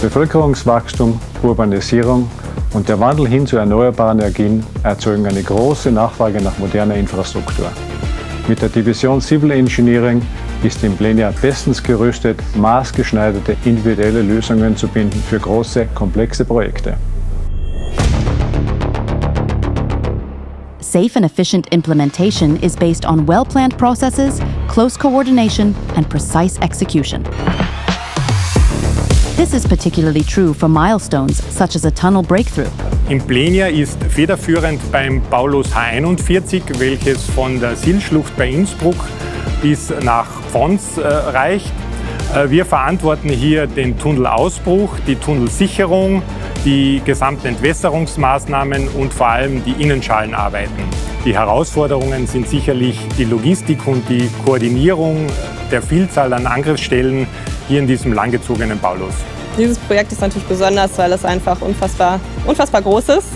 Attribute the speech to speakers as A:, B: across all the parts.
A: Bevölkerungswachstum, Urbanisierung und der Wandel hin zu erneuerbaren Energien erzeugen eine große Nachfrage nach moderner Infrastruktur. Mit der Division Civil Engineering ist Implenia bestens gerüstet, maßgeschneiderte individuelle Lösungen zu finden für große, komplexe Projekte.
B: Safe and efficient implementation is based on well-planned processes, close coordination, and precise execution. This is particularly true for milestones such as a tunnel breakthrough.
C: Implenia ist federführend beim Paulus H41, welches von der Silschlucht bei Innsbruck bis nach Pfons reicht. Wir verantworten hier den Tunnelausbruch, die Tunnelsicherung, die gesamten Entwässerungsmaßnahmen und vor allem die Innenschalenarbeiten. Die Herausforderungen sind sicherlich die Logistik und die Koordinierung der Vielzahl an Angriffsstellen hier in diesem langgezogenen Paulus.
D: Dieses Projekt ist natürlich besonders, weil es einfach unfassbar groß ist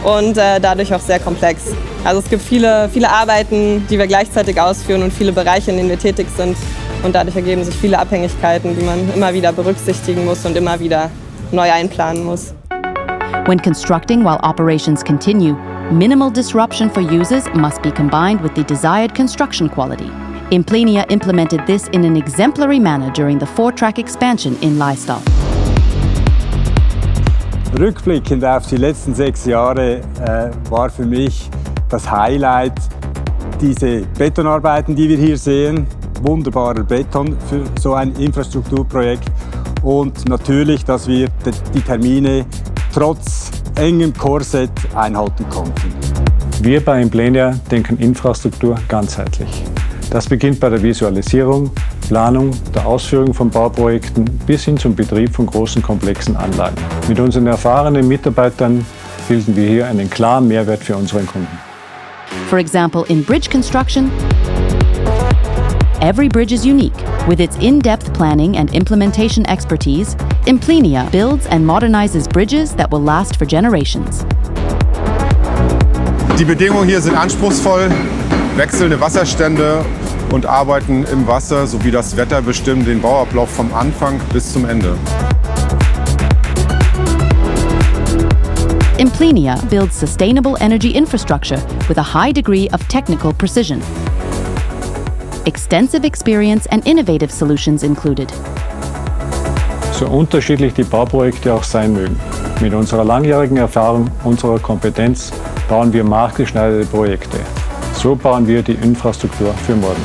D: und dadurch auch sehr komplex. Also es gibt viele Arbeiten, die wir gleichzeitig ausführen und viele Bereiche, in denen wir tätig sind. Und dadurch ergeben sich viele Abhängigkeiten, die man immer wieder berücksichtigen muss und immer wieder neu einplanen muss.
B: When constructing while operations continue, minimal disruption for users must be combined with the desired construction quality. Implenia implemented this in an exemplary manner during the 4-track expansion in Laistal.
E: Rückblickend auf die letzten 6 Jahre war für mich das Highlight diese Betonarbeiten, die wir hier sehen. Wunderbarer Beton für so ein Infrastrukturprojekt und natürlich, dass wir die Termine trotz engem Korsett einhalten konnten.
A: Wir bei Implenia denken Infrastruktur ganzheitlich. Das beginnt bei der Visualisierung, Planung, der Ausführung von Bauprojekten bis hin zum Betrieb von großen, komplexen Anlagen. Mit unseren erfahrenen Mitarbeitern bilden wir hier einen klaren Mehrwert für unseren Kunden.
B: For example, in bridge construction, every bridge is unique. With its in-depth planning and implementation expertise, Implenia builds and modernizes bridges that will last for generations.
F: Die Bedingungen hier sind anspruchsvoll, wechselnde Wasserstände und Arbeiten im Wasser sowie das Wetter bestimmen den Bauablauf vom Anfang bis zum Ende.
B: Implenia builds sustainable energy infrastructure with a high degree of technical precision. Extensive experience and innovative solutions included.
A: So unterschiedlich die Bauprojekte auch sein mögen, mit unserer langjährigen Erfahrung, unserer Kompetenz bauen wir maßgeschneiderte Projekte. So bauen wir die Infrastruktur für morgen.